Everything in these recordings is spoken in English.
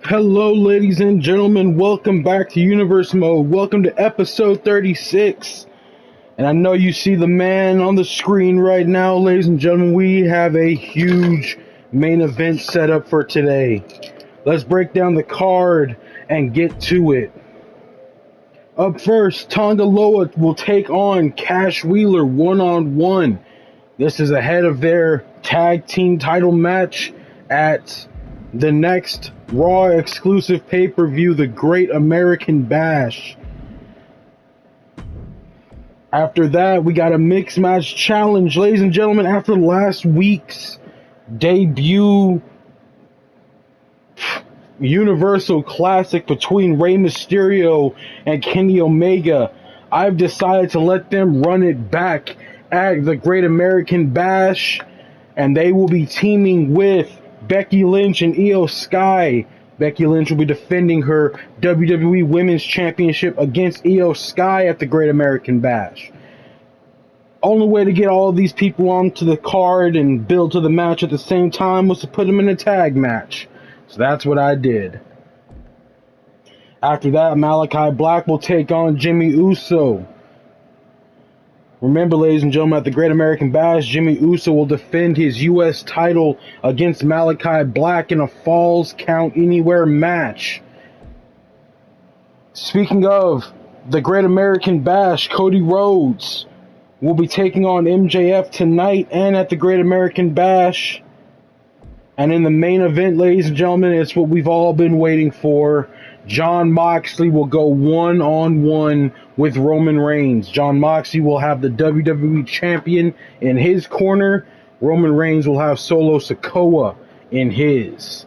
Hello, ladies and gentlemen. Welcome back to Universe Mode. Welcome to episode 36. And I know you see the man on the screen right now, ladies and gentlemen. We have a huge main event set up for today. Let's break down the card and get to it. Up first, Tonga Loa will take on Cash Wheeler one-on-one. This is ahead of their tag team title match at the next Raw exclusive pay-per-view, the Great American Bash. After that, we got a mixed match challenge. Ladies and gentlemen, after last week's debut Universal Classic between Rey Mysterio and Kenny Omega, I've decided to let them run it back at the Great American Bash, and they will be teaming with Becky Lynch and Io Sky. Becky Lynch will be defending her WWE Women's Championship against Io Sky at the Great American Bash. Only way to get all of these people onto the card and build to the match at the same time was to put them in a tag match. So that's what I did. After that, Malachi Black will take on Jimmy Uso. Remember, ladies and gentlemen, at the Great American Bash, Jimmy Uso will defend his U.S. title against Malachi Black in a Falls Count Anywhere match. Speaking of the Great American Bash, Cody Rhodes will be taking on MJF tonight and at the Great American Bash. And in the main event, ladies and gentlemen, it's what we've all been waiting for. Jon Moxley will go one-on-one with Roman Reigns. Jon Moxley will have the WWE Champion in his corner. Roman Reigns will have Solo Sikoa in his.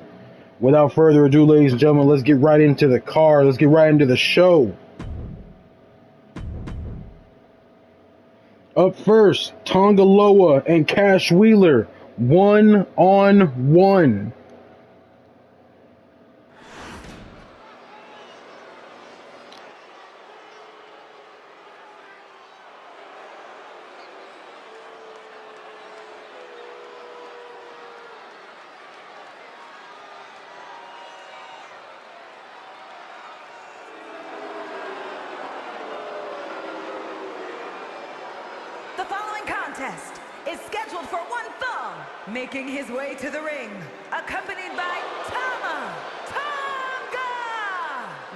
Without further ado, ladies and gentlemen, let's get right into the card. Let's get right into the show. Up first, Tonga Loa and Cash Wheeler, one-on-one. The following contest is scheduled for one fall, making his way to the ring, accompanied by Tama Tonga,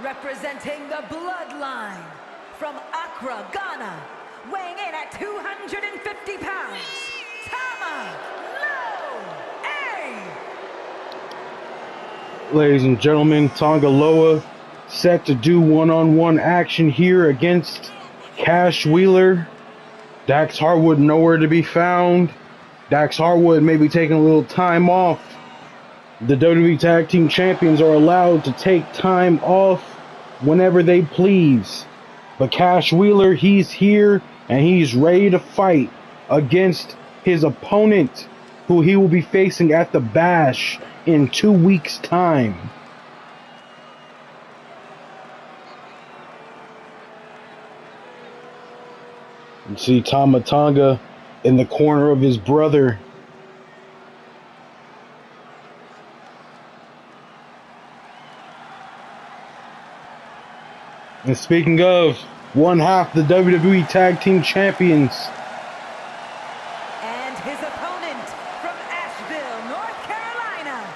representing the Bloodline from Accra, Ghana, weighing in at 250 pounds, Tama Loa. Ladies and gentlemen, Tonga Loa set to do one-on-one action here against Cash Wheeler. Dax Harwood nowhere to be found. Dax Harwood may be taking a little time off. The WWE Tag Team Champions are allowed to take time off whenever they please. But Cash Wheeler, he's here and he's ready to fight against his opponent, who he will be facing at the Bash in 2 weeks' time. You see Tama Tonga in the corner of his brother. And speaking of, one half the WWE Tag Team Champions. And his opponent from Asheville, North Carolina,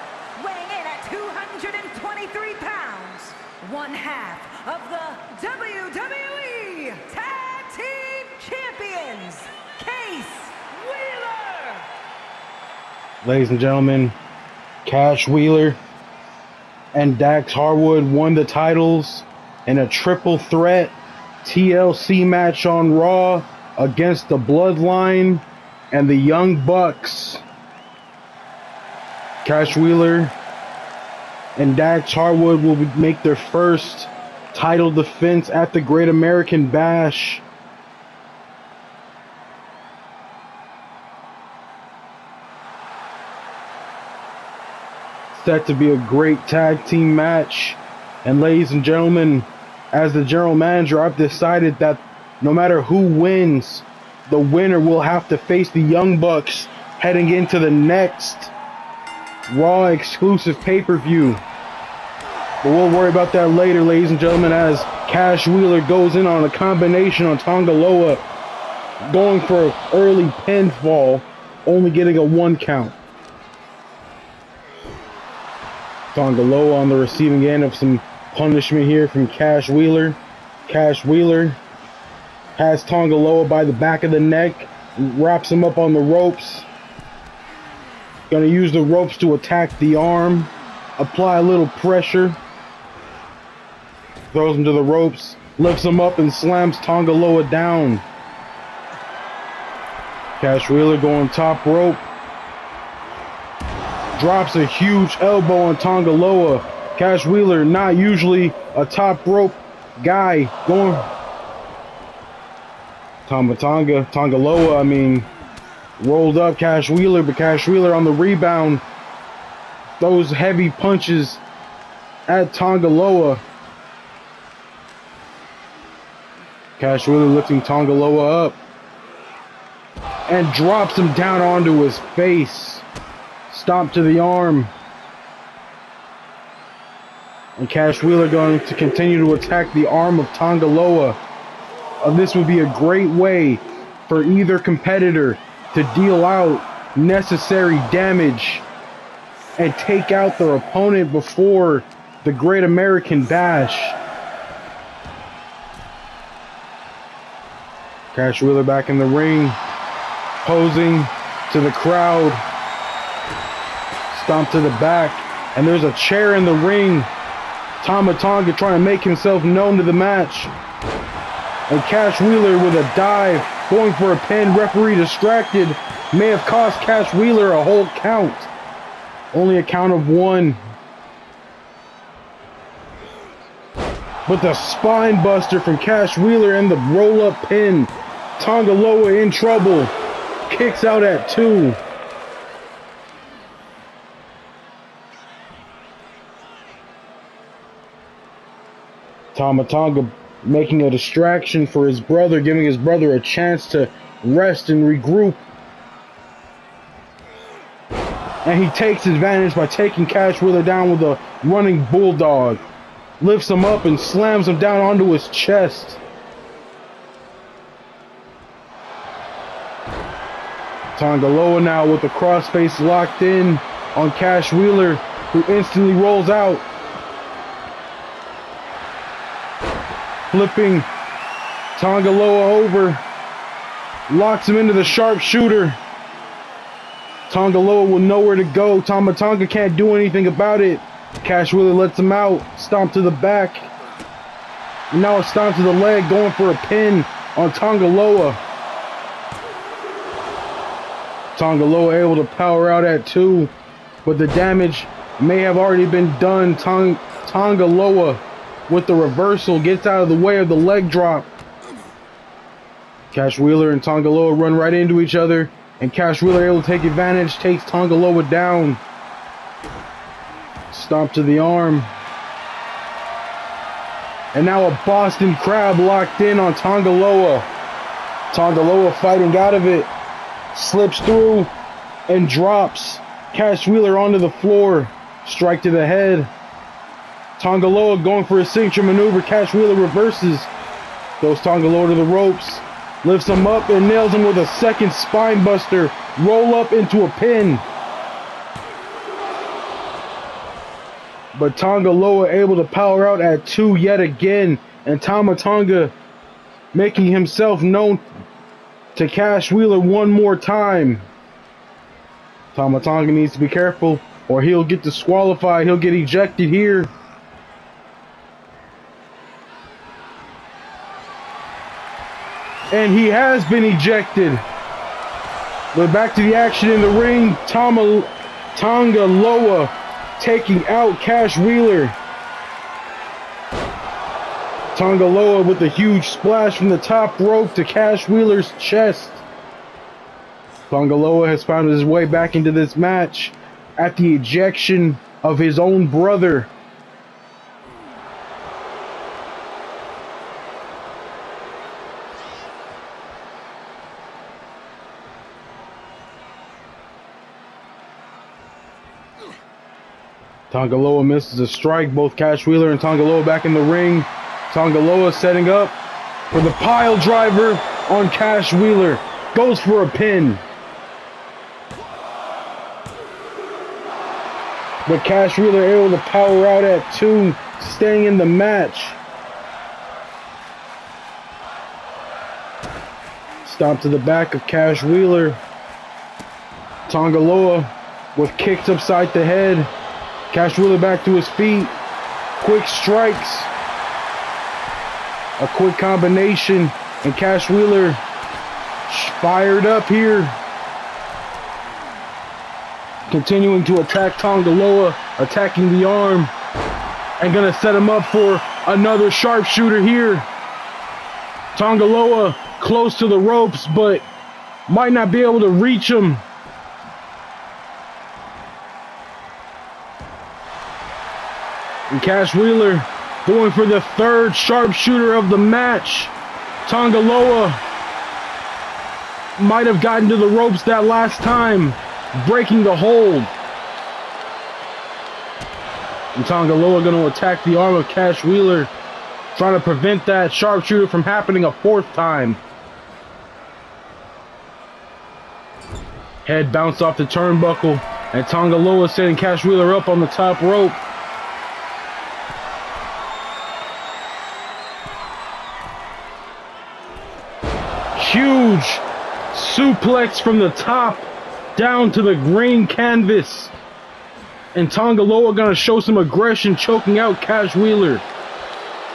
weighing in at 223 pounds, one half of the WWE Tag Team Champions, Case Wheeler. Ladies and gentlemen, Cash Wheeler and Dax Harwood won the titles in a triple threat TLC match on Raw against the Bloodline and the Young Bucks. Cash Wheeler and Dax Harwood will make their first title defense at the Great American Bash. Set to be a great tag team match. And ladies and gentlemen, as the general manager, I've decided that no matter who wins, the winner will have to face the Young Bucks heading into the next Raw exclusive pay-per-view. But we'll worry about that later, ladies and gentlemen, as Cash Wheeler goes in on a combination on Tonga Loa, going for early pinfall, only getting a 1 count. Tonga Loa on the receiving end of some punishment here from Cash Wheeler. Cash Wheeler has Tonga Loa by the back of the neck, wraps him up on the ropes. Gonna use the ropes to attack the arm, apply a little pressure. Throws him to the ropes, lifts him up and slams Tonga Loa down. Cash Wheeler going top rope. Drops a huge elbow on Tonga Loa. Cash Wheeler, not usually a top rope guy, going Tonga Loa, rolled up Cash Wheeler, but Cash Wheeler on the rebound, those heavy punches at Tonga Loa. Cash Wheeler lifting Tonga Loa up and drops him down onto his face. Stomp to the arm. And Cash Wheeler going to continue to attack the arm of Tonga Loa. This would be a great way for either competitor to deal out necessary damage and take out their opponent before the Great American Bash. Cash Wheeler back in the ring, posing to the crowd. Stomp to the back, and there's a chair in the ring. Tama Tonga trying to make himself known to the match. And Cash Wheeler with a dive, going for a pin. Referee distracted. May have cost Cash Wheeler a whole count. Only a count of 1. But the spine buster from Cash Wheeler and the roll-up pin. Tonga Loa in trouble. Kicks out at 2. Tama Tonga making a distraction for his brother, giving his brother a chance to rest and regroup. And he takes advantage by taking Cash Wheeler down with a running bulldog. Lifts him up and slams him down onto his chest. Tonga Loa now with the crossface locked in on Cash Wheeler, who instantly rolls out. Flipping Tonga Loa over, locks him into the sharpshooter. Tonga Loa will nowhere to go. Tama Tonga can't do anything about it. Cash Wheeler lets him out, stomp to the back. And now a stomp to the leg, going for a pin on Tonga Loa. Tonga Loa able to power out at 2, but the damage may have already been done. Tonga Loa with the reversal gets out of the way of the leg drop. Cash Wheeler and Tonga Loa run right into each other, and Cash Wheeler able to take advantage, takes Tonga Loa down. Stomp to the arm. And now a Boston Crab locked in on Tonga Loa. Tonga Loa fighting out of it. Slips through and drops Cash Wheeler onto the floor. Strike to the head. Tonga Loa going for a signature maneuver. Cash Wheeler reverses. Goes Tonga Loa to the ropes. Lifts him up and nails him with a second spine buster. Roll up into a pin. But Tonga Loa able to power out at 2 yet again. And Tama Tonga making himself known to Cash Wheeler one more time. Tama Tonga needs to be careful or he'll get disqualified. He'll get ejected here. And he has been ejected. But back to the action in the ring. Tonga Loa taking out Cash Wheeler. Tonga Loa with a huge splash from the top rope to Cash Wheeler's chest. Tonga Loa has found his way back into this match at the ejection of his own brother. Tonga Loa misses a strike. Both Cash Wheeler and Tonga Loa back in the ring. Tonga Loa setting up for the pile driver on Cash Wheeler. Goes for a pin. But Cash Wheeler able to power out at 2, staying in the match. Stop to the back of Cash Wheeler. Tonga Loa with kicks upside the head. Cash Wheeler back to his feet. Quick strikes. A quick combination. And Cash Wheeler fired up here. Continuing to attack Tonga Loa. Attacking the arm. And gonna set him up for another sharpshooter here. Tonga Loa close to the ropes, but might not be able to reach him. And Cash Wheeler going for the 3rd sharpshooter of the match. Tonga Loa might have gotten to the ropes that last time, breaking the hold. And Tonga Loa going to attack the arm of Cash Wheeler, trying to prevent that sharpshooter from happening a 4th time. Head bounced off the turnbuckle, and Tonga Loa setting Cash Wheeler up on the top rope. Huge suplex from the top down to the green canvas. And Tonga Loa gonna show some aggression, choking out Cash Wheeler.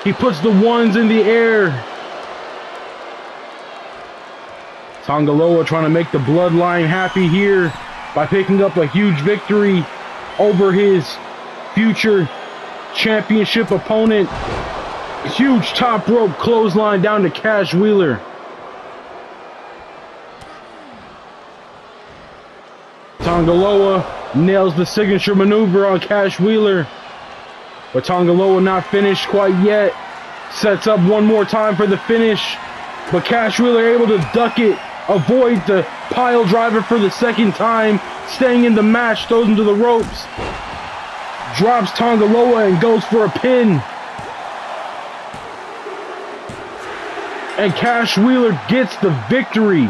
He puts the 1s in the air. Tonga Loa trying to make the bloodline happy here by picking up a huge victory over his future championship opponent. Huge top rope clothesline down to Cash Wheeler. Tonga Loa nails the signature maneuver on Cash Wheeler. But Tonga Loa not finished quite yet. Sets up one more time for the finish. But Cash Wheeler able to duck it. Avoid the pile driver for the 2nd time. Staying in the match. Throws him to the ropes. Drops Tonga Loa and goes for a pin. And Cash Wheeler gets the victory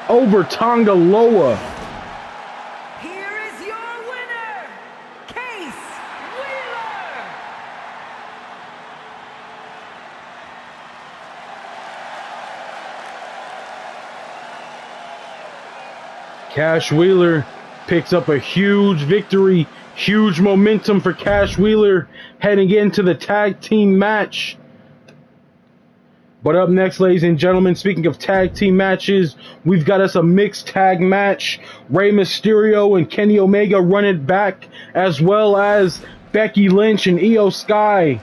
over Tonga Loa. Cash Wheeler picks up a huge victory, huge momentum for Cash Wheeler heading into the tag team match. But up next, ladies and gentlemen, speaking of tag team matches, we've got us a mixed tag match. Rey Mysterio and Kenny Omega run it back, as well as Becky Lynch and Io Sky.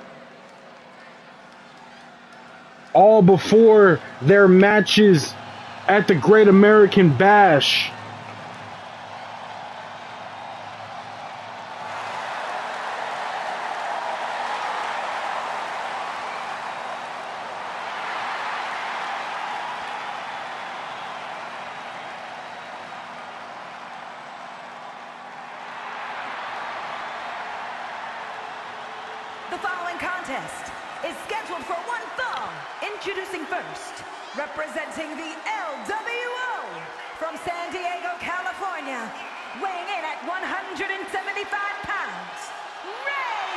All before their matches at the Great American Bash. The following contest is scheduled for 1 fall. Introducing first, representing the LWO from San Diego, California, weighing in at 175 pounds, Rey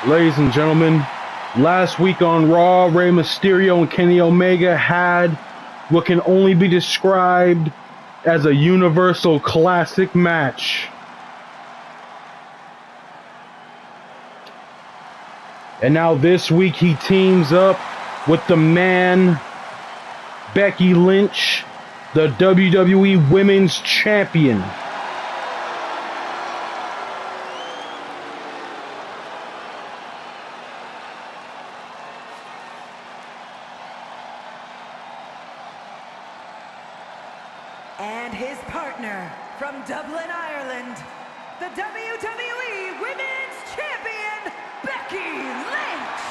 Mysterio! Ladies and gentlemen, last week on Raw, Rey Mysterio and Kenny Omega had what can only be described as a Universal Classic match. And now this week he teams up with the man, Becky Lynch, the WWE Women's Champion. And his partner from Dublin, Ireland, the WWE Women's Champion, Becky Lynch.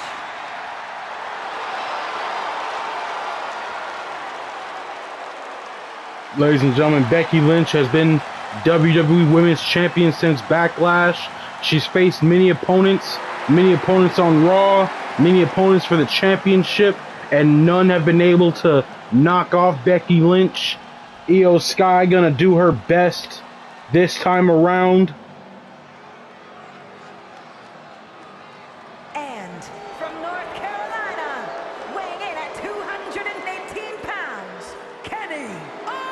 Ladies and gentlemen, Becky Lynch has been WWE Women's Champion since Backlash. She's faced many opponents on Raw, many opponents for the championship, and none have been able to knock off Becky Lynch. Io Sky gonna do her best this time around. And from North Carolina, weighing in at 218 pounds, Kenny Omega!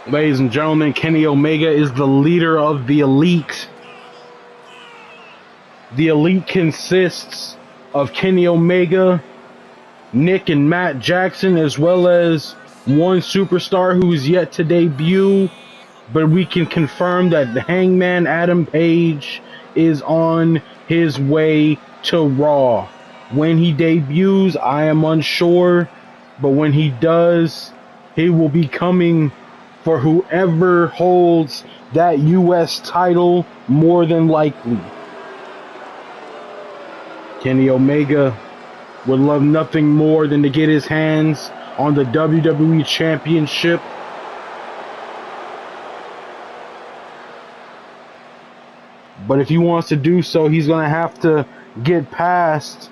Ladies and gentlemen, Kenny Omega is the leader of the Elite. The Elite consists of Kenny Omega, Nick and Matt Jackson, as well as one superstar who is yet to debut. But we can confirm that the Hangman Adam Page is on his way to Raw. When he debuts, I am unsure. But when he does, he will be coming for whoever holds that U.S. title, more than likely. Kenny Omega would love nothing more than to get his hands on the WWE Championship. But if he wants to do so, he's going to have to get past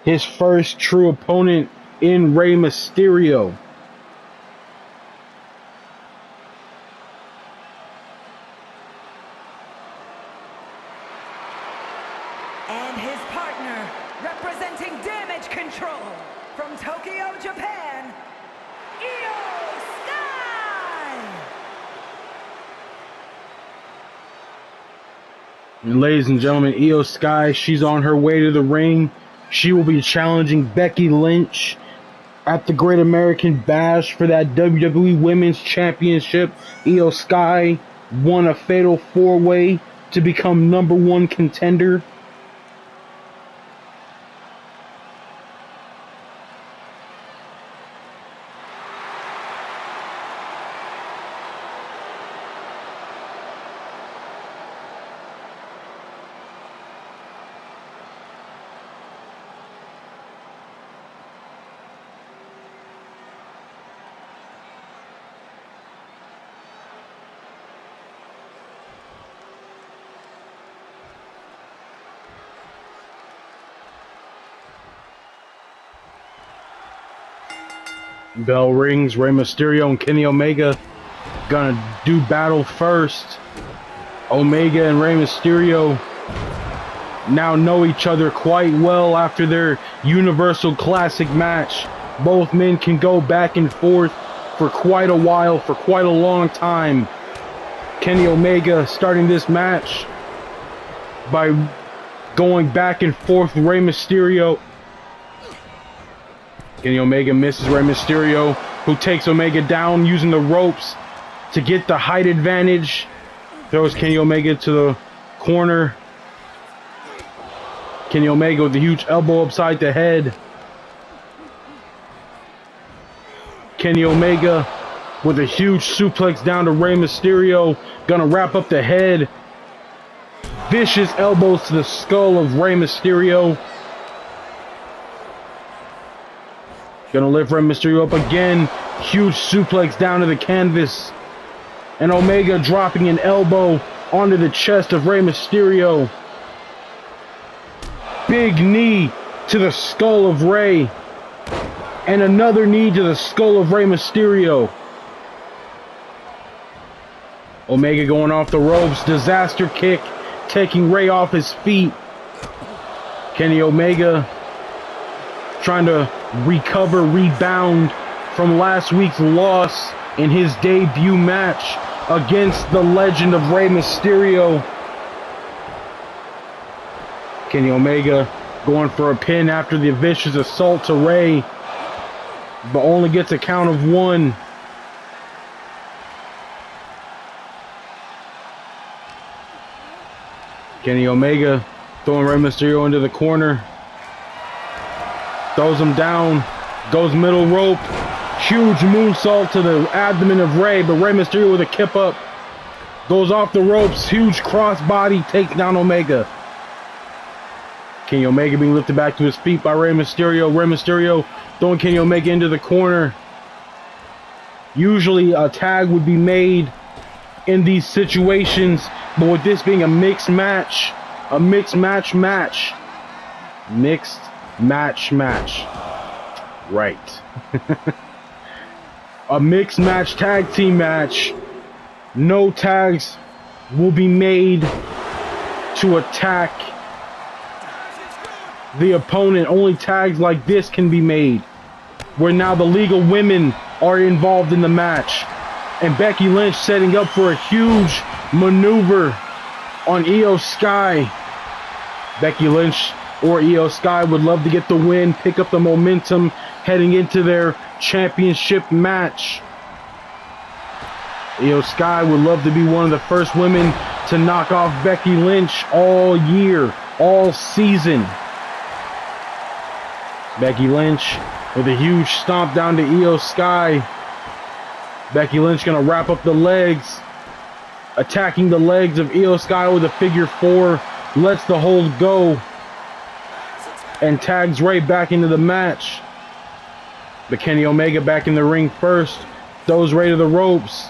his first true opponent in Rey Mysterio. And his partner, representing Damage Control from Tokyo, Japan, Io Sky! And ladies and gentlemen, Io Sky, she's on her way to the ring. She will be challenging Becky Lynch at the Great American Bash for that WWE Women's Championship. Io Sky won a fatal 4-way to become #1 contender. Bell rings. Rey Mysterio and Kenny Omega gonna do battle first. Omega and Rey Mysterio now know each other quite well after their Universal Classic match. Both men can go back and forth for quite a while, for quite a long time. Kenny Omega starting this match by going back and forth with Rey Mysterio. Kenny Omega misses Rey Mysterio, who takes Omega down using the ropes to get the height advantage. Throws Kenny Omega to the corner. Kenny Omega with a huge elbow upside the head. Kenny Omega with a huge suplex down to Rey Mysterio. Gonna wrap up the head. Vicious elbows to the skull of Rey Mysterio. Gonna lift Rey Mysterio up again. Huge suplex down to the canvas. And Omega dropping an elbow onto the chest of Rey Mysterio. Big knee to the skull of Rey. And another knee to the skull of Rey Mysterio. Omega going off the ropes. Disaster kick, taking Rey off his feet. Kenny Omega trying to rebound from last week's loss in his debut match against the legend of Rey Mysterio. Kenny Omega going for a pin after the vicious assault to Rey, but only gets a count of 1. Kenny Omega throwing Rey Mysterio into the corner. Throws him down. Goes middle rope. Huge moonsault to the abdomen of Rey, but Rey Mysterio with a kip up. Goes off the ropes. Huge crossbody. Takes down Omega. Kenny Omega being lifted back to his feet by Rey Mysterio. Rey Mysterio throwing Kenny Omega into the corner. Usually a tag would be made in these situations, but with this being a mixed match. Mixed match. Right. A mixed match tag team match. No tags will be made to attack the opponent. Only tags like this can be made, where now the legal women are involved in the match. And Becky Lynch setting up for a huge maneuver on Io Sky. Becky Lynch or Io Sky would love to get the win, pick up the momentum heading into their championship match. Io Sky would love to be one of the first women to knock off Becky Lynch all year, all season. Becky Lynch with a huge stomp down to Io Sky. Becky Lynch gonna wrap up the legs, attacking the legs of Io Sky with a figure four, lets the hold go, and tags Rey back into the match. But Kenny Omega back in the ring first, throws Rey to the ropes.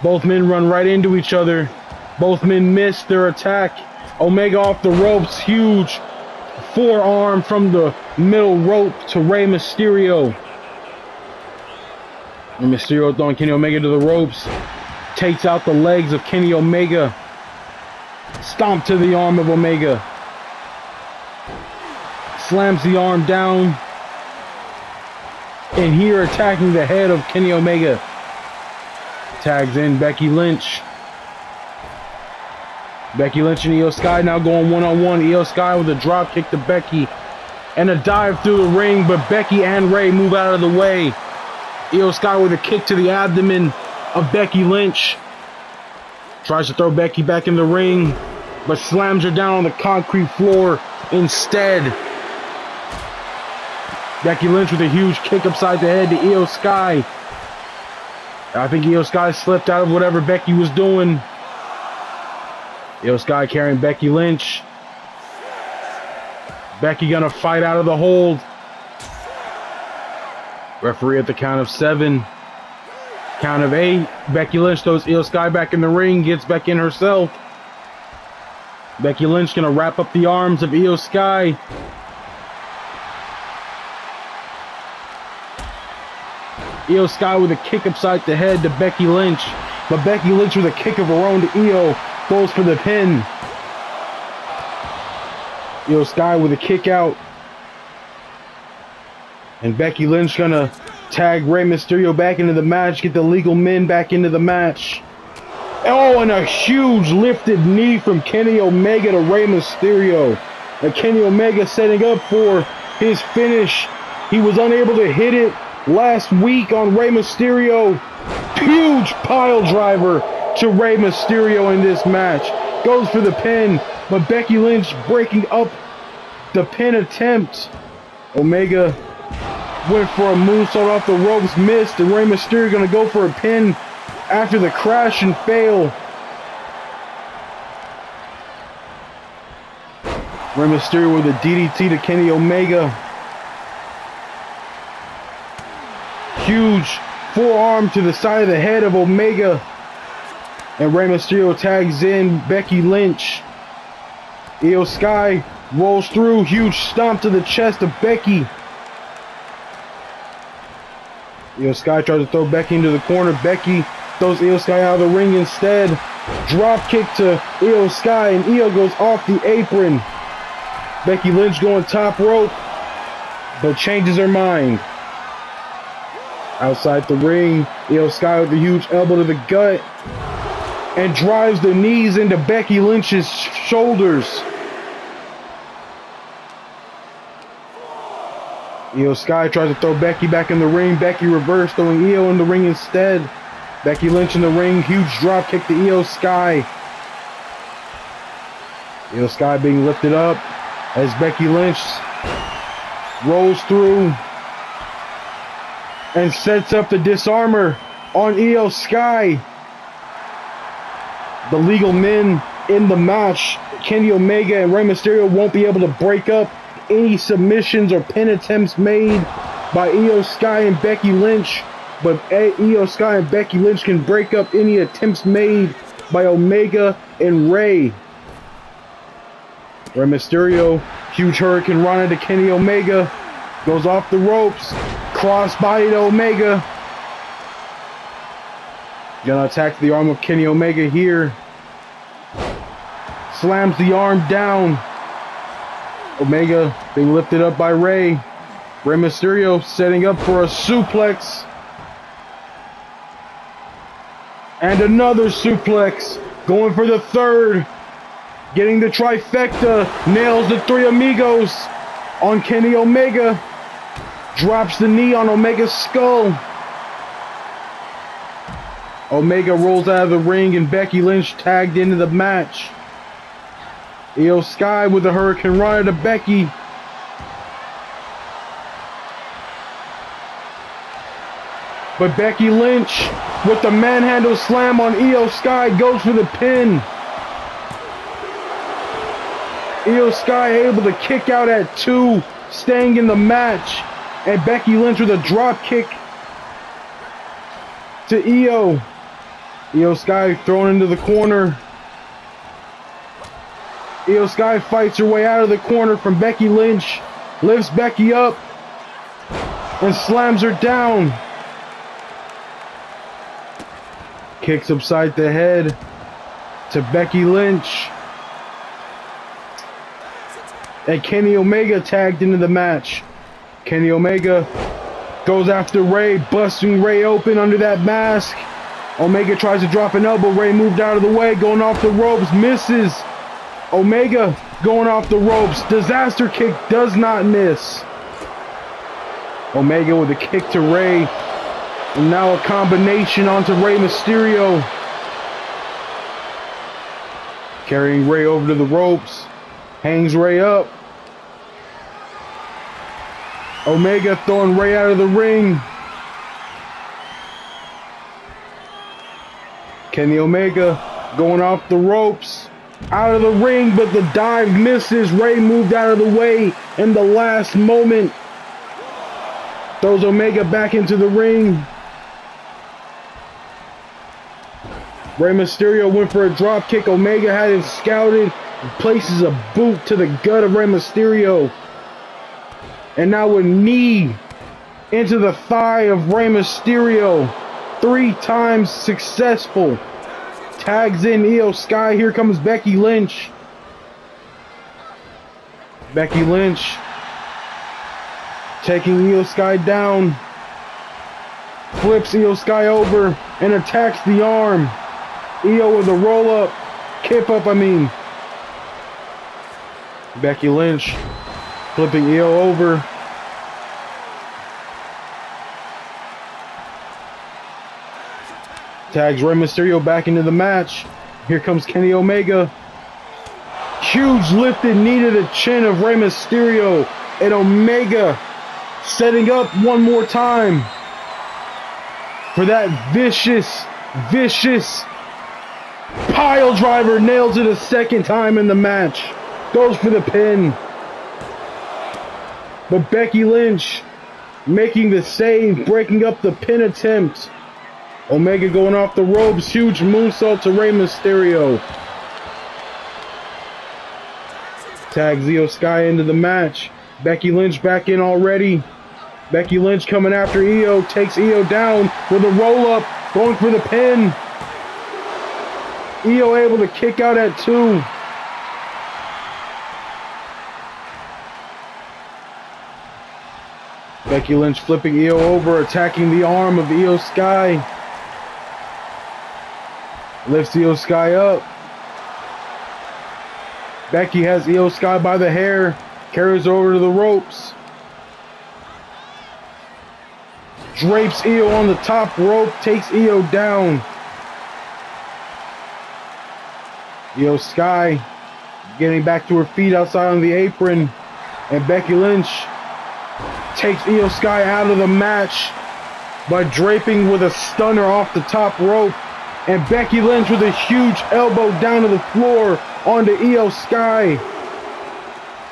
Both men run right into each other. Both men miss their attack. Omega off the ropes, huge forearm from the middle rope to Rey Mysterio. And Mysterio throwing Kenny Omega to the ropes. Takes out the legs of Kenny Omega. Stomp to the arm of Omega. Slams the arm down. And here attacking the head of Kenny Omega. Tags in Becky Lynch. Becky Lynch and Io Sky now going one-on-one. Io Sky with a drop kick to Becky. And a dive through the ring, but Becky and Rey move out of the way. Io Sky with a kick to the abdomen of Becky Lynch. Tries to throw Becky back in the ring, but slams her down on the concrete floor instead. Becky Lynch with a huge kick upside the head to Io Sky. I think Io Sky slipped out of whatever Becky was doing. Io Sky carrying Becky Lynch. Becky gonna fight out of the hold. Referee at the count of 7. Count of 8. Becky Lynch throws Io Sky back in the ring, gets back in herself. Becky Lynch gonna wrap up the arms of Io Sky. Io Sky with a kick upside the head to Becky Lynch. But Becky Lynch with a kick of her own to Io goes for the pin. Io Sky with a kick out. And Becky Lynch gonna tag Rey Mysterio back into the match, get the legal men back into the match. Oh, and a huge lifted knee from Kenny Omega to Rey Mysterio. And Kenny Omega setting up for his finish. He was unable to hit it last week on Rey Mysterio. Huge pile driver to Rey Mysterio in this match. Goes for the pin, but Becky Lynch breaking up the pin attempt. Omega went for a moonsault off the ropes, missed, and Rey Mysterio gonna go for a pin after the crash and fail. Rey Mysterio with a DDT to Kenny Omega. Huge forearm to the side of the head of Omega. And Rey Mysterio tags in Becky Lynch. Io Sky rolls through, huge stomp to the chest of Becky. Io Sky tries to throw Becky into the corner. Becky throws Io Sky out of the ring instead. Drop kick to Io Sky, and Io goes off the apron. Becky Lynch going top rope, but changes her mind. Outside the ring, Io Sky with a huge elbow to the gut and drives the knees into Becky Lynch's shoulders. Io Sky tries to throw Becky back in the ring. Becky reversed, throwing Io in the ring instead. Becky Lynch in the ring, huge drop kick to Io Sky. Io Sky being lifted up as Becky Lynch rolls through and sets up the disarmor on Io Sky. The legal men in the match, Kenny Omega and Rey Mysterio, won't be able to break up any submissions or pin attempts made by Io Sky and Becky Lynch, but Io Sky and Becky Lynch can break up any attempts made by Omega and Rey. Rey Mysterio, huge Hurricane Rana to Kenny Omega, goes off the ropes, crossbody to Omega. Gonna attack the arm of Kenny Omega here. Slams the arm down. Omega being lifted up by Rey. Rey Mysterio setting up for a suplex. And another suplex. Going for the third. Getting the trifecta. Nails the three amigos on Kenny Omega. Drops the knee on Omega's skull. Omega rolls out of the ring and Becky Lynch tagged into the match. Io Sky with a Hurricane Rana to Becky. But Becky Lynch with the manhandle slam on Io Sky goes for the pin. Io Sky able to kick out at 2, staying in the match. And Becky Lynch with a drop kick to Io. Io Sky thrown into the corner. Io Sky fights her way out of the corner from Becky Lynch. Lifts Becky up and slams her down. Kicks upside the head to Becky Lynch. And Kenny Omega tagged into the match. Kenny Omega goes after Rey, busting Rey open under that mask. Omega tries to drop an elbow. Rey moved out of the way, going off the ropes, misses. Omega going off the ropes. Disaster kick does not miss. Omega with a kick to Rey. And now a combination onto Rey Mysterio. Carrying Rey over to the ropes. Hangs Rey up. Omega throwing Rey out of the ring. Kenny Omega going off the ropes. Out of the ring, but the dive misses. Rey moved out of the way in the last moment. Throws Omega back into the ring. Rey Mysterio went for a drop kick. Omega had it scouted. Places a boot to the gut of Rey Mysterio. And now a knee into the thigh of Rey Mysterio. 3 times successful. Tags in Io Sky. Here comes Becky Lynch. Becky Lynch taking Io Sky down. Flips Io Sky over and attacks the arm. Io with a roll up. Kip up, I mean. Becky Lynch flipping Io over. Tags Rey Mysterio back into the match. Here comes Kenny Omega. Huge lifted knee to the chin of Rey Mysterio. And Omega setting up one more time for that vicious pile driver. Nails it a second time in the match. Goes for the pin. But Becky Lynch making the save, breaking up the pin attempt. Omega going off the ropes. Huge moonsault to Rey Mysterio. Tags Io Sky into the match. Becky Lynch back in already. Becky Lynch coming after Io. Takes Io down with a roll-up. Going for the pin. Io able to kick out at 2. Becky Lynch flipping Io over. Attacking the arm of Io Sky. Lifts Io Sky up. Becky has Io Sky by the hair. Carries her over to the ropes. Drapes Io on the top rope. Takes Io down. Io Sky getting back to her feet outside on the apron. And Becky Lynch takes Io Sky out of the match by draping with a stunner off the top rope. And Becky Lynch with a huge elbow down to the floor onto Io Sky.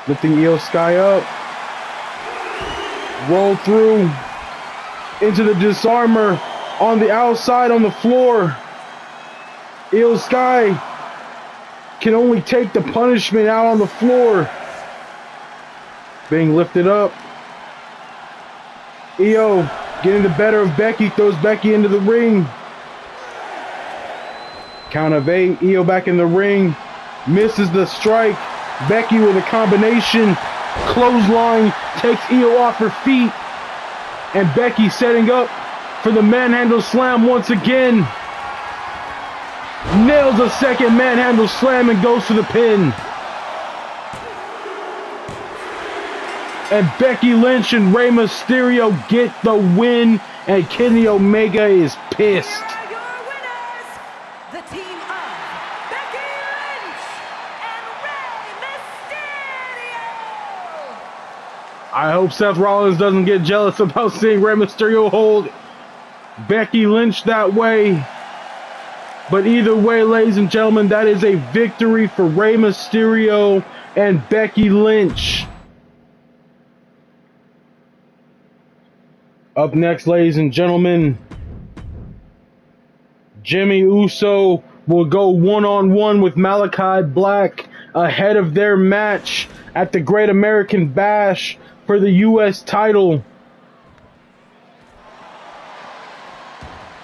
Lifting Io Sky up. Roll through into the disarmer on the outside on the floor. Io Sky can only take the punishment out on the floor. Being lifted up. Io getting the better of Becky, throws Becky into the ring. Count of 8, Io back in the ring. Misses the strike. Becky with a combination. Clothesline takes Io off her feet. And Becky setting up for the manhandle slam once again. Nails a second manhandle slam and goes for the pin. And Becky Lynch and Rey Mysterio get the win, and Kenny Omega is pissed. Here are your winners, the team of Becky Lynch and Rey Mysterio. I hope Seth Rollins doesn't get jealous about seeing Rey Mysterio hold Becky Lynch that way. But either way, ladies and gentlemen, that is a victory for Rey Mysterio and Becky Lynch. Up next, ladies and gentlemen, Jimmy Uso will go one-on-one with Malachi Black ahead of their match at the Great American Bash for the U.S. title.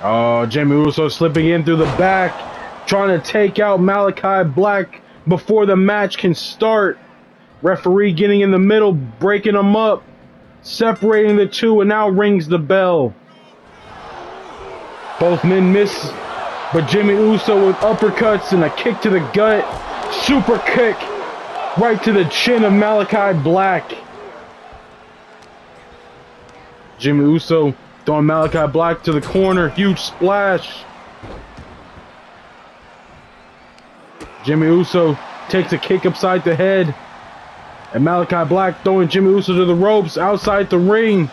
Oh, Jimmy Uso slipping in through the back, trying to take out Malachi Black before the match can start. Referee getting in the middle, breaking them up, separating the two, and now rings the bell. Both men miss, but Jimmy Uso with uppercuts and a kick to the gut, super kick right to the chin of Malachi Black. Jimmy Uso throwing Malachi Black to the corner, huge splash. Jimmy Uso takes a kick upside the head. And Malachi Black throwing Jimmy Uso to the ropes outside the ring.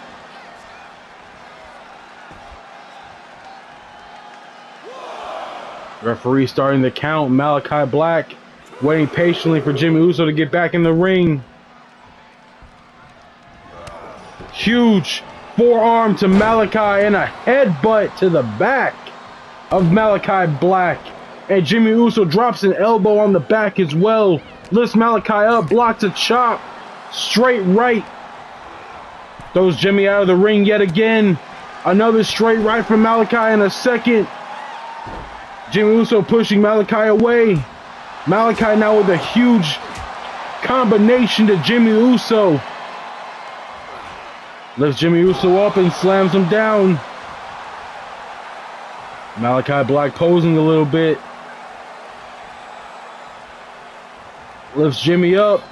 Referee starting the count. Malachi Black waiting patiently for Jimmy Uso to get back in the ring. Huge forearm to Malachi and a headbutt to the back of Malachi Black. And Jimmy Uso drops an elbow on the back as well. Lifts Malachi up, blocks a chop, straight right. Throws Jimmy out of the ring yet again. Another straight right from Malachi in a second. Jimmy Uso pushing Malachi away. Malachi now with a huge combination to Jimmy Uso. Lifts Jimmy Uso up and slams him down. Malachi Black posing a little bit. Lifts Jimmy up.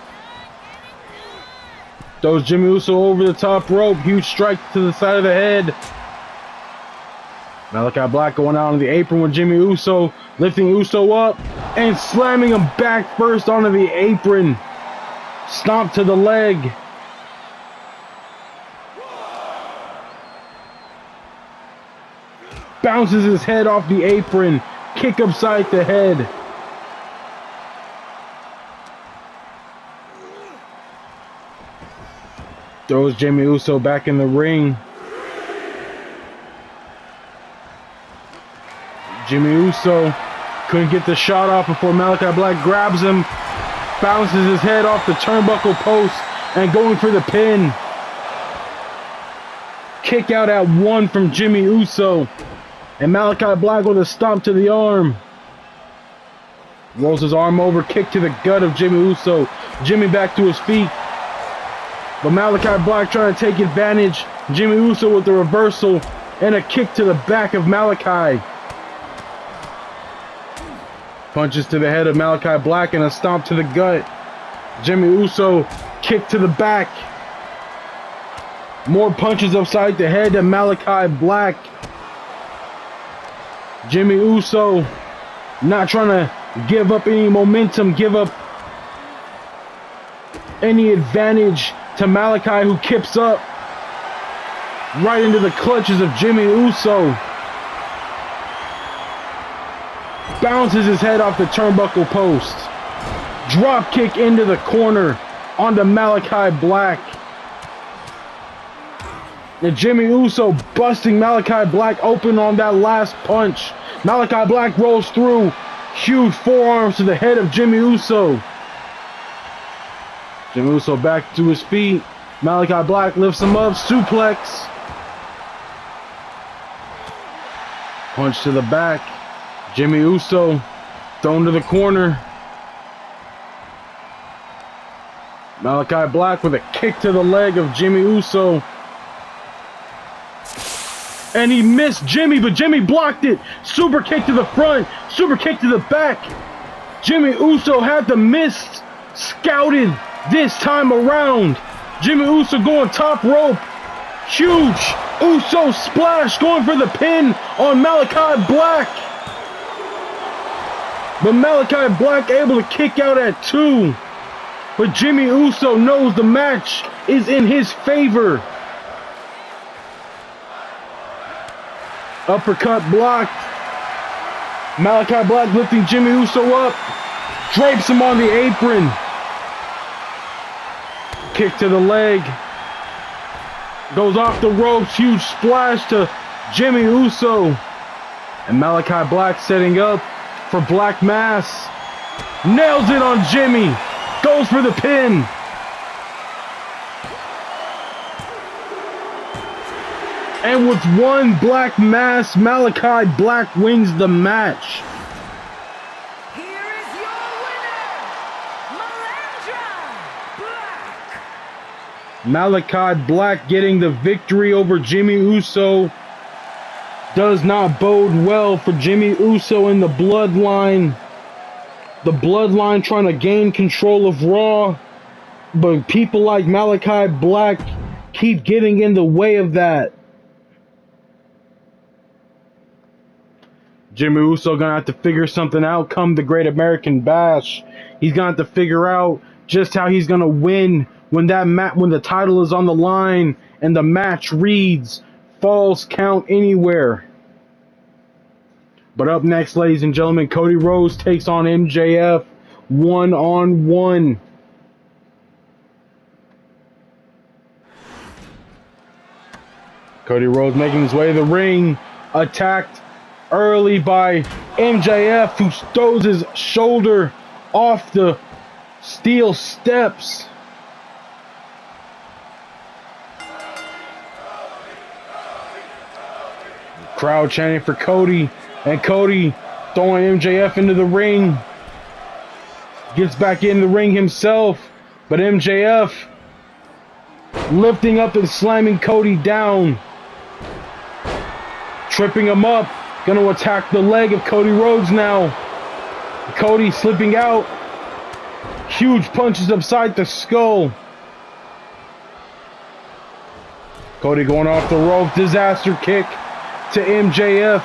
Throws Jimmy Uso over the top rope. Huge strike to the side of the head. Malachi Black going out on the apron with Jimmy Uso. Lifting Uso up and slamming him back first onto the apron. Stomp to the leg. Bounces his head off the apron. Kick upside the head. Throws Jimmy Uso back in the ring. Jimmy Uso couldn't get the shot off before Malachi Black grabs him. Bounces his head off the turnbuckle post and going for the pin. Kick out at 1 from Jimmy Uso. And Malachi Black with a stomp to the arm. Rolls his arm over, kick to the gut of Jimmy Uso. Jimmy back to his feet. But Malachi Black trying to take advantage. Jimmy Uso with the reversal and a kick to the back of Malachi. Punches to the head of Malachi Black and a stomp to the gut. Jimmy Uso kick to the back. More punches upside the head to Malachi Black. Jimmy Uso not trying to give up any momentum, give up any advantage to Malachi, who kips up right into the clutches of Jimmy Uso. Bounces his head off the turnbuckle post. Drop kick into the corner onto Malachi Black. And Jimmy Uso busting Malachi Black open on that last punch. Malachi Black rolls through. Huge forearms to the head of Jimmy Uso. Jimmy Uso back to his feet. Malachi Black lifts him up. Suplex. Punch to the back. Jimmy Uso thrown to the corner. Malachi Black with a kick to the leg of Jimmy Uso. And he missed Jimmy, but Jimmy blocked it. Super kick to the front. Super kick to the back. Jimmy Uso had the miss scouted this time around. Jimmy Uso going top rope. Huge Uso splash going for the pin on Malachi Black. But Malachi Black able to kick out at 2. But Jimmy Uso knows the match is in his favor. Uppercut blocked. Malachi Black lifting Jimmy Uso up. Drapes him on the apron. Kick to the leg. Goes off the ropes. Huge splash to Jimmy Uso. And Malachi Black setting up for Black Mass. Nails it on Jimmy. Goes for the pin. And with one Black Mass, Malachi Black wins the match. Here is your winner, Black. Malachi Black getting the victory over Jimmy Uso. Does not bode well for Jimmy Uso and the Bloodline. The Bloodline trying to gain control of Raw. But people like Malachi Black keep getting in the way of that. Jimmy Uso gonna have to figure something out come the Great American Bash. He's gonna have to figure out just how he's gonna win when when the title is on the line and the match reads Falls Count Anywhere. But up next, ladies and gentlemen, Cody Rhodes takes on MJF one-on-one. Cody Rhodes making his way to the ring, attacked early by MJF, who throws his shoulder off the steel steps. Crowd chanting for Cody, and Cody throwing MJF into the ring. Gets back in the ring himself, but MJF lifting up and slamming Cody down. Tripping him up. Gonna attack the leg of Cody Rhodes now. Cody slipping out. Huge punches upside the skull. Cody going off the rope. Disaster kick to MJF.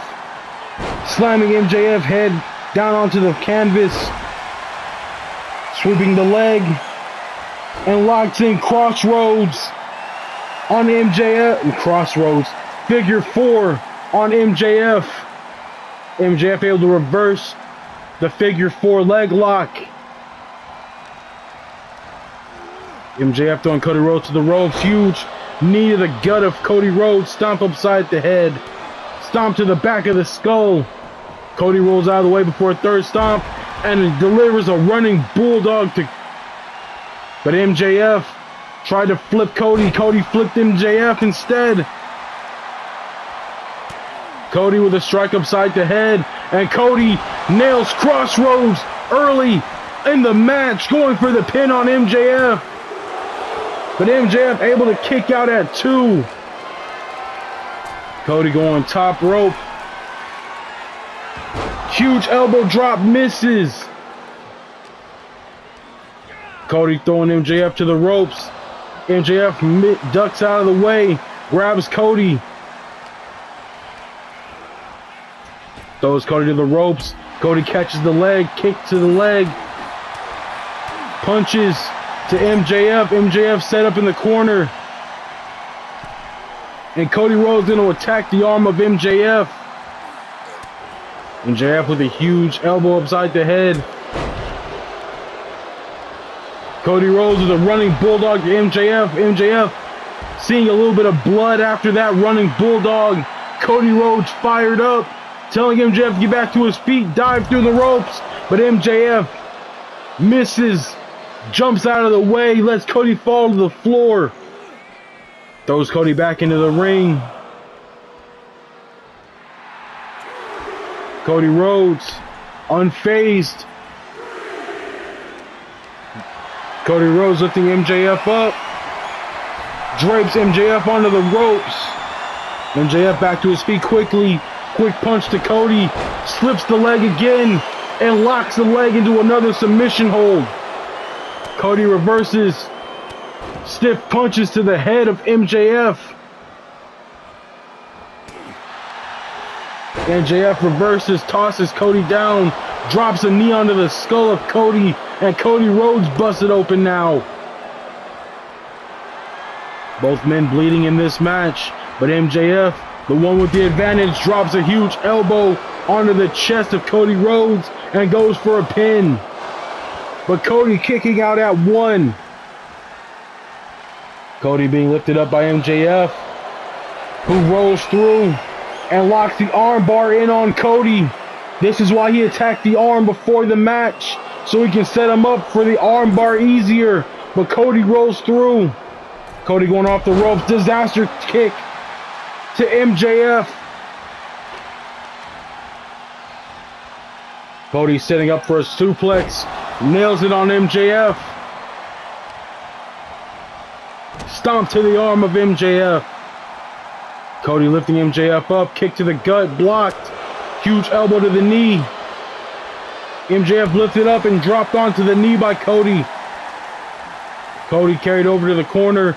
Slamming MJF head down onto the canvas. Sweeping the leg. And locks in Crossroads on MJF. Crossroads. Figure 4 on MJF. MJF able to reverse the figure 4 leg lock. MJF throwing Cody Rhodes to the ropes. Huge knee to the gut of Cody Rhodes. Stomp upside the head. Stomp to the back of the skull. Cody rolls out of the way before a third stomp and delivers a running bulldog to. But MJF tried to flip Cody. Cody flipped MJF instead. Cody with a strike upside the head, and Cody nails Crossroads early in the match, going for the pin on MJF. But MJF able to kick out at 2. Cody going top rope. Huge elbow drop misses. Cody throwing MJF to the ropes. MJF ducks out of the way, grabs Cody. Throws Cody to the ropes. Cody catches the leg, kick to the leg. Punches to MJF. MJF set up in the corner. And Cody Rhodes going to attack the arm of MJF. MJF with a huge elbow upside the head. Cody Rhodes with a running bulldog to MJF. MJF seeing a little bit of blood after that running bulldog. Cody Rhodes fired up, telling MJF to get back to his feet, dive through the ropes. But MJF misses, jumps out of the way, lets Cody fall to the floor. Throws Cody back into the ring. Cody Rhodes, unfazed. Cody Rhodes lifting MJF up. Drapes MJF onto the ropes. MJF back to his feet quickly. Quick punch to Cody. Slips the leg again and locks the leg into another submission hold. Cody reverses. Stiff punches to the head of MJF. MJF reverses, tosses Cody down, drops a knee onto the skull of Cody, and Cody Rhodes busted open now. Both men bleeding in this match, but MJF, the one with the advantage, drops a huge elbow onto the chest of Cody Rhodes and goes for a pin. But Cody kicking out at 1. Cody being lifted up by MJF, who rolls through and locks the armbar in on Cody. This is why he attacked the arm before the match, so he can set him up for the armbar easier. But Cody rolls through. Cody going off the ropes, disaster kick to MJF. Cody setting up for a suplex, nails it on MJF. Stomp to the arm of MJF. Cody lifting MJF up, kick to the gut, blocked. Huge elbow to the knee. MJF lifted up and dropped onto the knee by Cody. Cody carried over to the corner.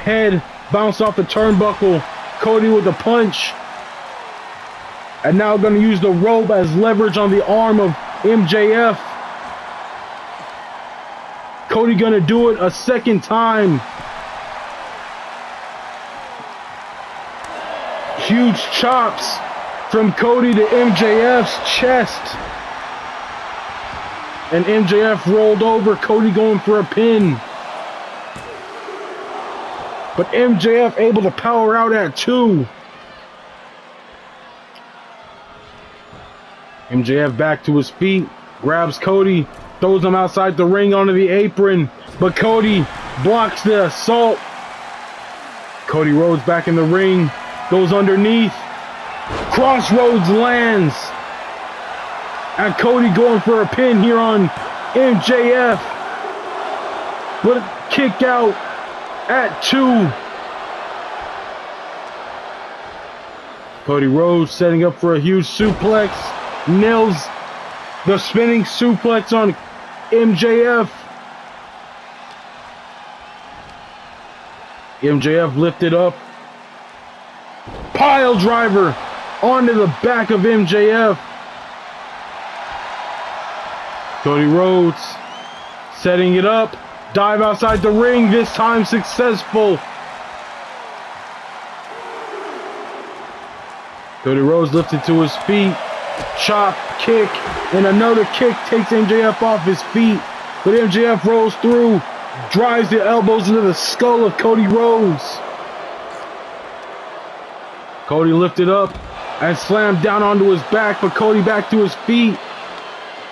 Head bounced off the turnbuckle. Cody with a punch. And now going to use the rope as leverage on the arm of MJF. Cody going to do it a second time. Huge chops from Cody to MJF's chest. And MJF rolled over. Cody going for a pin. But MJF able to power out at 2. MJF back to his feet, grabs Cody, throws him outside the ring onto the apron, but Cody blocks the assault. Cody Rhodes back in the ring, goes underneath, Crossroads lands, and Cody going for a pin here on MJF, but kick out at 2. Cody Rhodes setting up for a huge suplex. Nails the spinning suplex on MJF. MJF lifted up. Pile driver onto the back of MJF. Cody Rhodes setting it up. Dive outside the ring, this time successful. Cody Rhodes lifted to his feet. Chop, kick, and another kick takes MJF off his feet. But MJF rolls through, drives the elbows into the skull of Cody Rhodes. Cody lifted up and slammed down onto his back, but Cody back to his feet.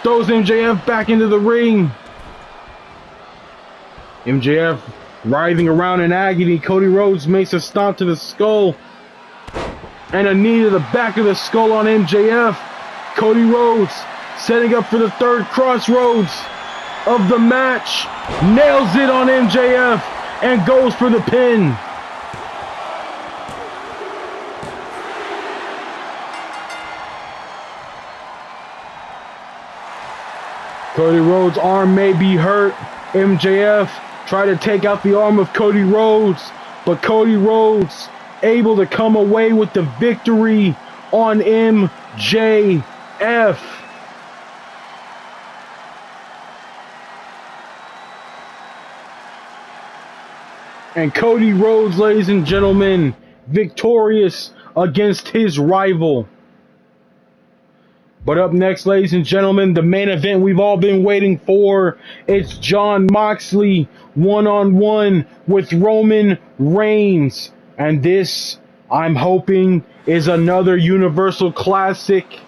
Throws MJF back into the ring. MJF writhing around in agony. Cody Rhodes makes a stomp to the skull and a knee to the back of the skull on MJF. Cody Rhodes setting up for the third crossroads of the match. Nails it on MJF and goes for the pin. Cody Rhodes' arm may be hurt. MJF tried to take out the arm of Cody Rhodes, but Cody Rhodes able to come away with the victory on MJF. And Cody Rhodes, ladies and gentlemen, victorious against his rival. But up next, ladies and gentlemen, the main event we've all been waiting for. It's Jon Moxley one-on-one with Roman Reigns. And this, I'm hoping, is another Universal Classic.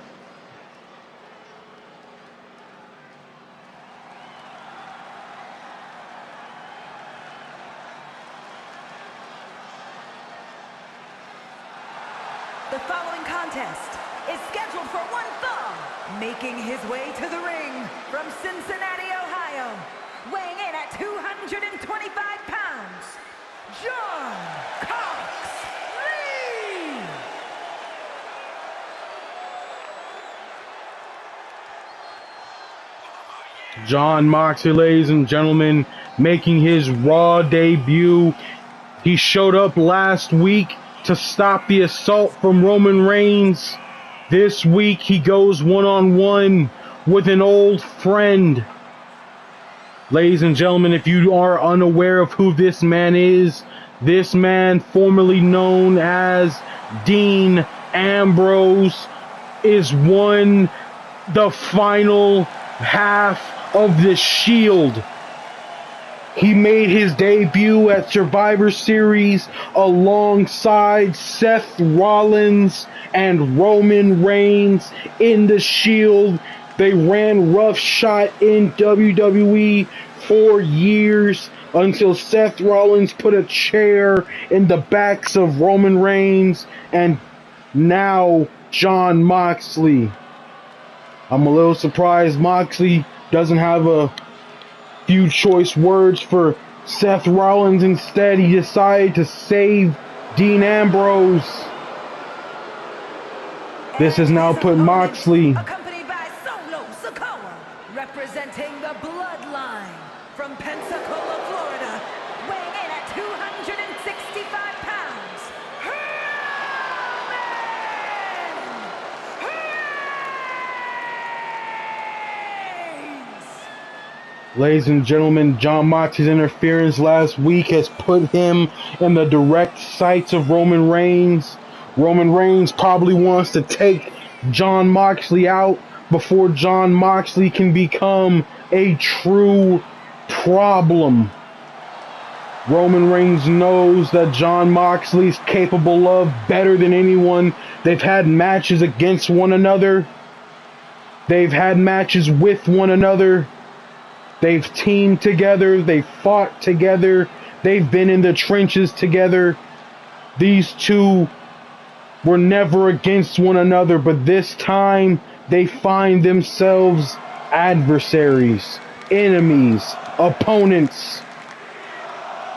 The following contest is scheduled for one fall, making his way to the ring from Cincinnati, Ohio, weighing in at 225 pounds, Jon Moxley! Jon Moxley, ladies and gentlemen, making his Raw debut. He showed up last week to stop the assault from Roman Reigns. This week he goes one-on-one with an old friend. Ladies and gentlemen, if you are unaware of who this man is, this man, formerly known as Dean Ambrose, is the final half of the Shield. He made his debut at Survivor Series alongside Seth Rollins and Roman Reigns in the Shield. They ran roughshod in WWE for years until Seth Rollins put a chair in the backs of Roman Reigns, and now Jon Moxley. I'm a little surprised Moxley doesn't have a few choice words for Seth Rollins. Instead, he decided to save Dean Ambrose. This has now put Moxley accompanied by representing the Bloodline from Pensacola, Florida, weighing in at 265 pounds, Ladies and gentlemen, Jon Moxley's interference last week has put him in the direct sights of Roman Reigns. Roman Reigns probably wants to take Jon Moxley out before Jon Moxley can become a true problem. Roman Reigns knows that Jon Moxley is capable of better than anyone. They've had matches against one another. They've had matches with one another. They've teamed together, they've fought together, they've been in the trenches together. These two were never against one another, but this time they find themselves adversaries, enemies, opponents.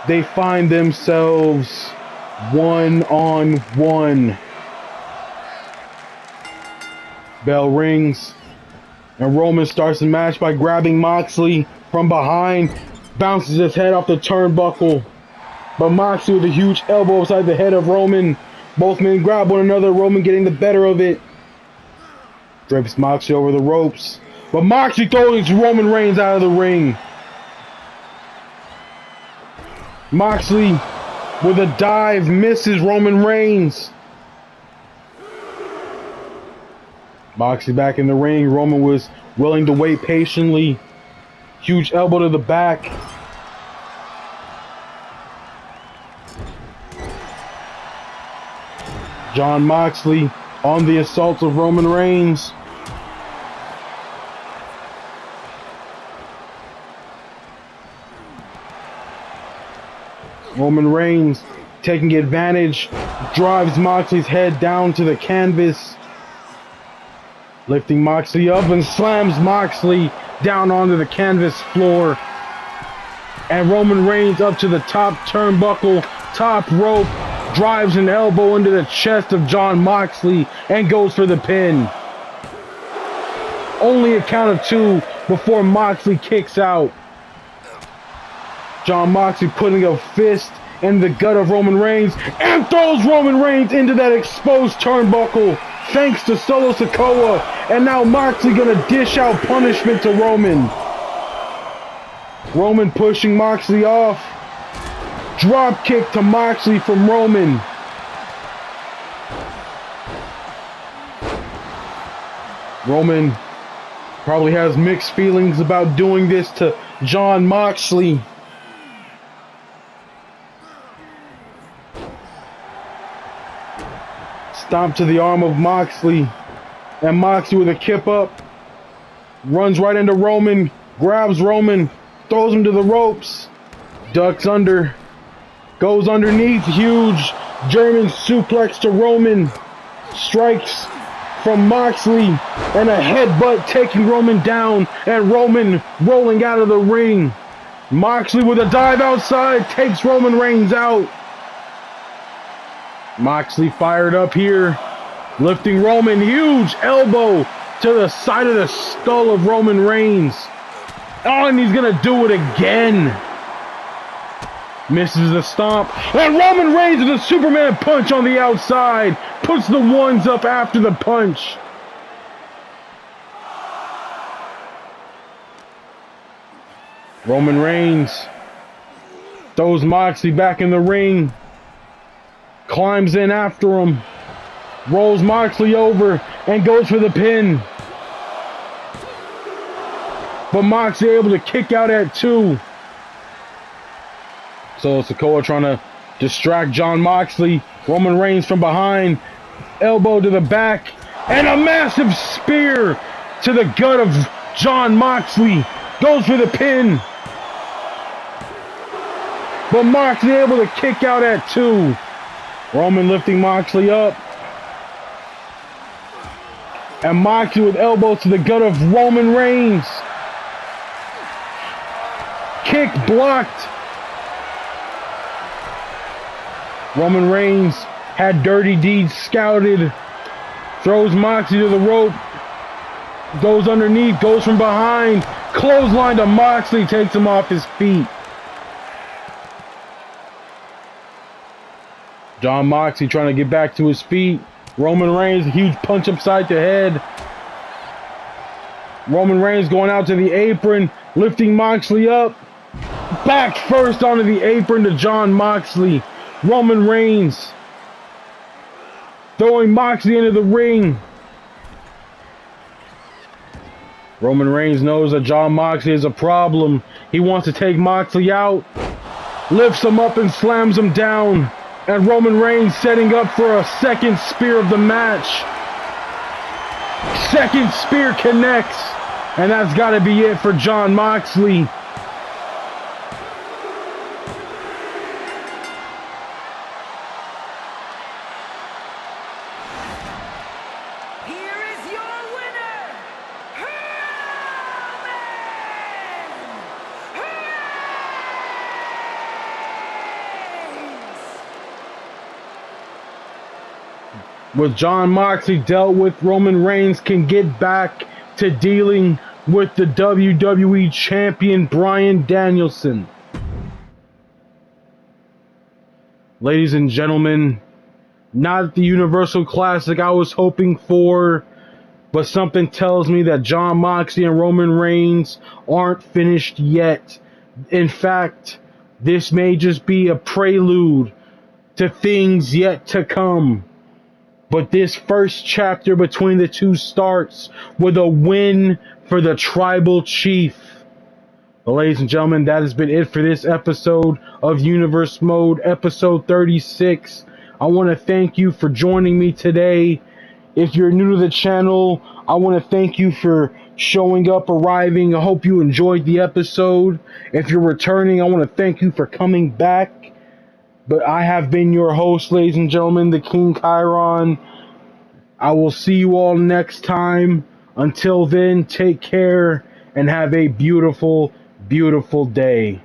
They find themselves one-on-one. Bell rings. And Roman starts the match by grabbing Moxley from behind, bounces his head off the turnbuckle. But Moxley with a huge elbow inside the head of Roman. Both men grab one another, Roman getting the better of it. Drapes Moxley over the ropes. But Moxley throws Roman Reigns out of the ring. Moxley with a dive misses Roman Reigns. Moxley back in the ring. Roman was willing to wait patiently. Huge elbow to the back. Jon Moxley on the assault of Roman Reigns. Roman Reigns taking advantage, drives Moxley's head down to the canvas. Lifting Moxley up and slams Moxley down onto the canvas floor. And Roman Reigns up to the top turnbuckle, top rope, drives an elbow into the chest of Jon Moxley and goes for the pin. Only a count of two before Moxley kicks out. Jon Moxley putting a fist in the gut of Roman Reigns and throws Roman Reigns into that exposed turnbuckle. Thanks to Solo Sikoa, and now Moxley gonna dish out punishment to Roman. Roman pushing Moxley off. Drop kick to Moxley from Roman. Roman probably has mixed feelings about doing this to Jon Moxley. Stomp to the arm of Moxley. And Moxley with a kip up. Runs right into Roman. Grabs Roman. Throws him to the ropes. Ducks under. Goes underneath. Huge German suplex to Roman. Strikes from Moxley. And a headbutt taking Roman down. And Roman rolling out of the ring. Moxley with a dive outside. Takes Roman Reigns out. Moxley fired up here. Lifting Roman. Huge elbow to the side of the skull of Roman Reigns. Oh, and he's going to do it again. Misses the stomp. And Roman Reigns with a Superman punch on the outside. Puts the ones up after the punch. Roman Reigns throws Moxley back in the ring. Climbs in after him. Rolls Moxley over and goes for the pin. But Moxley able to kick out at 2. So Sikoa trying to distract Jon Moxley. Roman Reigns from behind. Elbow to the back. And a massive spear to the gut of Jon Moxley. Goes for the pin. But Moxley able to kick out at 2. Roman lifting Moxley up. And Moxley with elbows to the gut of Roman Reigns. Kick blocked. Roman Reigns had Dirty Deeds scouted. Throws Moxley to the rope. Goes underneath. Goes from behind. Clothesline to Moxley. Takes him off his feet. Jon Moxley trying to get back to his feet. Roman Reigns, a huge punch upside the head. Roman Reigns going out to the apron, lifting Moxley up. Back first onto the apron to Jon Moxley. Roman Reigns throwing Moxley into the ring. Roman Reigns knows that Jon Moxley is a problem. He wants to take Moxley out. Lifts him up and slams him down. And Roman Reigns setting up for a second spear of the match. Second spear connects. And that's got to be it for Jon Moxley. Here is your winner, With Jon Moxley dealt with, Roman Reigns can get back to dealing with the WWE Champion Bryan Danielson. Ladies and gentlemen, not the Universal Classic I was hoping for, but something tells me that Jon Moxley and Roman Reigns aren't finished yet. In fact, this may just be a prelude to things yet to come. But this first chapter between the two starts with a win for the Tribal Chief. Well, ladies and gentlemen, that has been it for this episode of Universe Mode, episode 36. I want to thank you for joining me today. If you're new to the channel, I want to thank you for showing up, arriving. I hope you enjoyed the episode. If you're returning, I want to thank you for coming back. But I have been your host, ladies and gentlemen, the King Chiron. I will see you all next time. Until then, take care and have a beautiful, beautiful day.